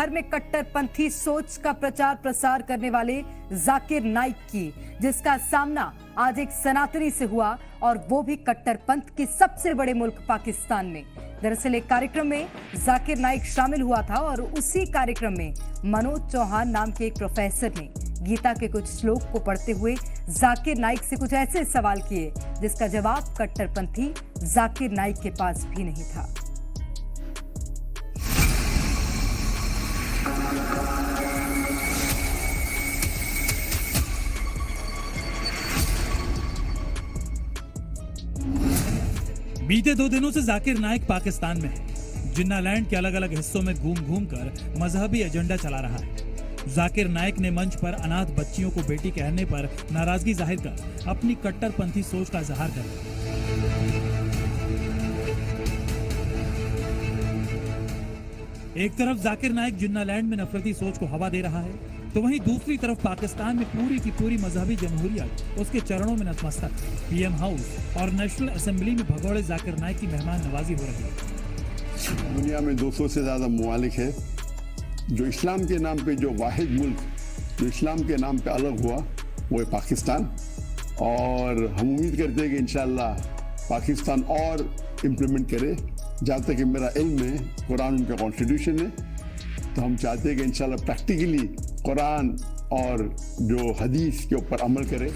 भर में कट्टरपंथी सोच का प्रचार प्रसार करने वाले जाकिर नाइक की, जिसका सामना आज एक सनातनी से हुआ और वो भी कट्टरपंथ के सबसे बड़े मुल्क पाकिस्तान में। दरअसल एक कार्यक्रम में जाकिर नाइक शामिल हुआ था और उसी कार्यक्रम में मनोज चौहान नाम के एक प्रोफेसर ने गीता के कुछ श्लोक को पढ़ते हुए जाकिर नाइक से कुछ ऐसे सवाल किए जिसका जवाब कट्टरपंथी जाकिर नाइक के पास भी नहीं था। बीते 2 दिनों से जाकिर नाइक पाकिस्तान में है। जिन्नालैंड के अलग अलग हिस्सों में घूम घूम कर मजहबी एजेंडा चला रहा है। जाकिर नाइक ने मंच पर अनाथ बच्चियों को बेटी कहने पर नाराजगी जाहिर कर अपनी कट्टरपंथी सोच का इजहार कर एक तरफ जाकिर नाइक जिन्नालैंड में नफरती सोच को हवा दे रहा है, तो वहीं दूसरी तरफ पाकिस्तान में पूरी की पूरी मजहबी जमहूरियत उसके चरणों में नतमस्तक। पीएम हाउस और नेशनल असेंबली में भगोड़े जाकिर नाइक की मेहमान नवाजी हो रही है। दुनिया में 200 से ज्यादा मुमालिक है, जो इस्लाम के नाम पे जो वाहिद मुल्क जो इस्लाम के नाम पे अलग हुआ वो है पाकिस्तान। और हम उम्मीद करते हैं कि इंशाअल्लाह पाकिस्तान और इम्प्लीमेंट करे। जहाँ तक कि मेरा इल्म है, कुरान उनका कॉन्स्टिट्यूशन है, तो हम चाहते हैं कि इंशाअल्लाह प्रैक्टिकली कुरान और जो हदीस के ऊपर अमल करे।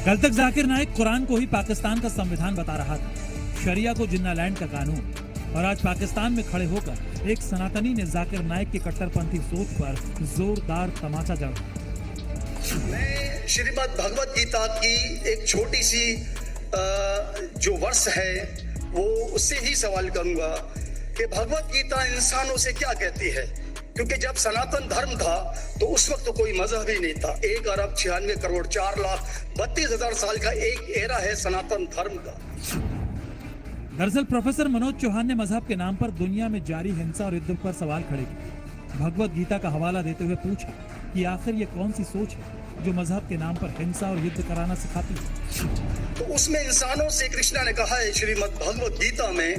कल तक जाकिर नाइक कुरान को ही पाकिस्तान का संविधान बता रहा था, शरिया को जिन्नालैंड का कानून, और आज पाकिस्तान में खड़े होकर एक सनातनी ने जाकिर नाइक की कट्टरपंथी सोच पर जोरदार तमाचा जड़ा। मैं श्रीमद् भगवत गीता की एक छोटी सी जो वर्ष है वो उससे ही सवाल करूंगा कि भगवत गीता इंसानों से क्या कहती है। क्योंकि जब सनातन धर्म था तो उस वक्त तो कोई मजहब ही नहीं था। 1 अरब 96 करोड़ 4,32,000 साल का एक एरा है सनातन धर्म का। दरअसल प्रोफेसर मनोज चौहान ने मजहब के नाम पर दुनिया में जारी हिंसा और युद्ध पर सवाल खड़े किए। भगवत गीता का हवाला देते हुए पूछा कि आखिर ये कौन सी सोच है जो मजहब के नाम पर हिंसा और युद्ध कराना सिखाती है। तो उसमें इंसानों से कृष्णा ने कहा है श्रीमद् भगवत गीता में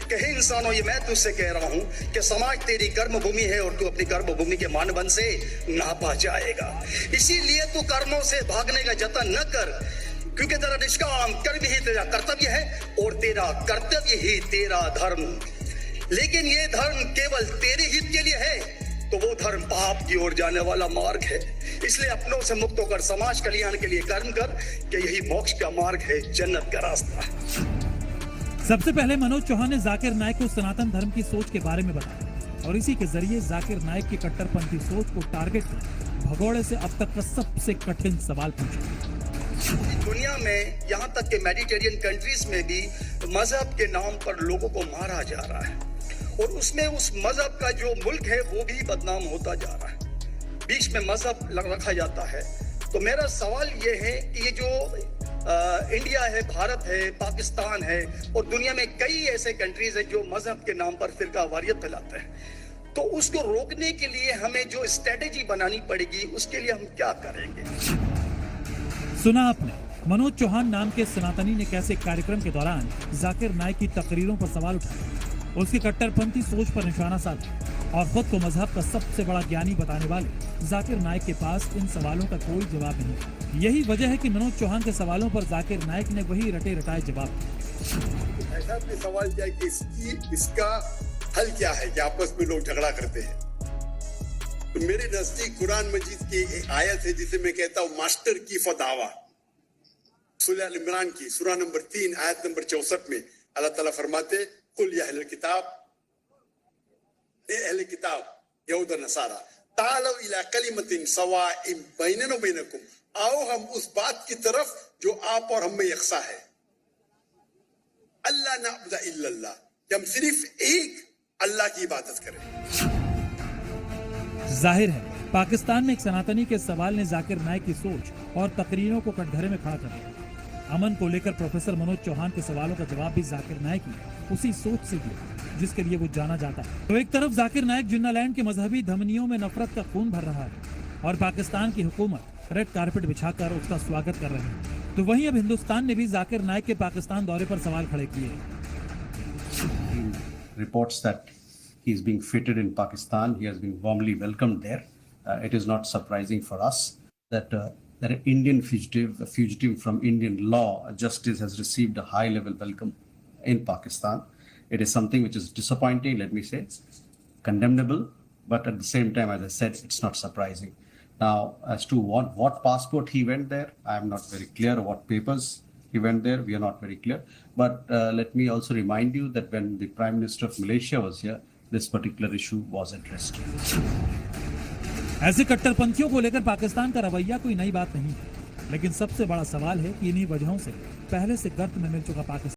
कि हे इंसानों, ये मैं तुझसे कह रहा हूँ कि समाज तेरी कर्म भूमि है और तू अपनी कर्म भूमि के मानदंड से नापा जाएगा। इसीलिए तू कर्मों से भागने का जतन न कर, क्योंकि तेरा निष्काम कर्म ही तेरा कर्तव्य है और तेरा कर्तव्य ही तेरा धर्म। लेकिन ये धर्म केवल तेरे हित के लिए है तो वो धर्म पाप की ओर जाने वाला मार्ग है। इसलिए अपनों से मुक्त होकर समाज कल्याण के लिए कर्म कर, कि यही मोक्ष का मार्ग है, जन्नत का रास्ता। सबसे पहले मनोज चौहान ने जाकिर नाइक को सनातन धर्म की सोच के बारे में बताया और इसी के जरिए जाकिर नाइक की कट्टरपंथी सोच को टारगेट कर भगोड़े से अब तक का सबसे कठिन सवाल पूछा। दुनिया में यहाँ तक कि मेडिटेरियन कंट्रीज में भी मजहब के नाम पर लोगों को मारा जा रहा है और उसमें उस मजहब का जो मुल्क है वो भी बदनाम होता जा रहा है। बीच में मजहब रखा जाता है। तो मेरा सवाल ये है कि ये जो इंडिया है, भारत है, पाकिस्तान है और दुनिया में कई ऐसे कंट्रीज हैं जो मजहब के नाम पर फिरकावारियत फैलाते हैं, तो उसको रोकने के लिए हमें जो स्ट्रेटेजी बनानी पड़ेगी उसके लिए हम क्या करेंगे। सुना आपने मनोज चौहान नाम के सनातनी ने कैसे कार्यक्रम के दौरान जाकिर नाइक की तकरीरों पर सवाल उठाए, उसकी कट्टरपंथी सोच पर निशाना साधा और खुद को मजहब का सबसे बड़ा ज्ञानी बताने वाले जाकिर नाइक के पास इन सवालों का कोई जवाब नहीं। यही वजह है कि मनोज चौहान के सवालों पर जाकिर नाइक ने वही रटे रटाए जवाब दिए। ऐसा आपने सवाल किया कि इसका हल क्या है कि आपस में लोग झगड़ा करते हैं। तो मेरे नजदीक कुरान मजीद की एक आयत है जिसे मैं कहता हूँ मास्टर की फदावा, सूरह अल इमरान की सूरह नंबर 3 आयत नंबर 64 में अल्लाह ताला फरमाते, कुल या अहले किताब, ए अहले किताब यहूद और नसारा, तालौ इला कलिमतिन सवाइम बैनना व बैनकुम, आओ हम उस बात की तरफ जो आप और हम में यकसा है। अल्लाह नअबुद इल्लल्लाह, कि हम सिर्फ एक अल्लाह की इबादत करें। जाहिर है पाकिस्तान में एक सनातनी के सवाल ने जाकिर नाइक की सोच और तकरीरों को कटघरे में खड़ा कर दिया। अमन को लेकर प्रोफेसर मनोज चौहान के सवालों का जवाब भी जाकिर नाइक ने उसी सोच से दिया जिसके लिए वो जाना जाता है। तो एक तरफ जाकिर नाइक जिन्नालैंड के मजहबी धमनियों में नफरत का खून भर रहा है और पाकिस्तान की हुकूमत रेड कारपेट बिछाकर उसका स्वागत कर रही है, तो वहीं अब हिंदुस्तान ने भी जाकिर नाइक के पाकिस्तान दौरे पर सवाल खड़े किए। Reports that he is being fitted in Pakistan. He has been warmly welcomed there. It is not surprising for us that that an Indian fugitive, a fugitive from Indian law, justice, has received a high-level welcome in Pakistan. It is something which is disappointing, let me say, condemnable, but at the same time, as I said, it's not surprising. Now, as to what passport he went there, I'm not very clear. What papers he went there, we are not very clear. But let me also remind you that when the Prime Minister of Malaysia was here, this particular issue was addressed. ऐसे कट्टरपंथियों को लेकर पाकिस्तान का रवैया कोई नई बात नहीं है, लेकिन सबसे बड़ा सवाल है कि इन्हीं वजहों से पहले से गर्त में मिल चुका पाकिस्तान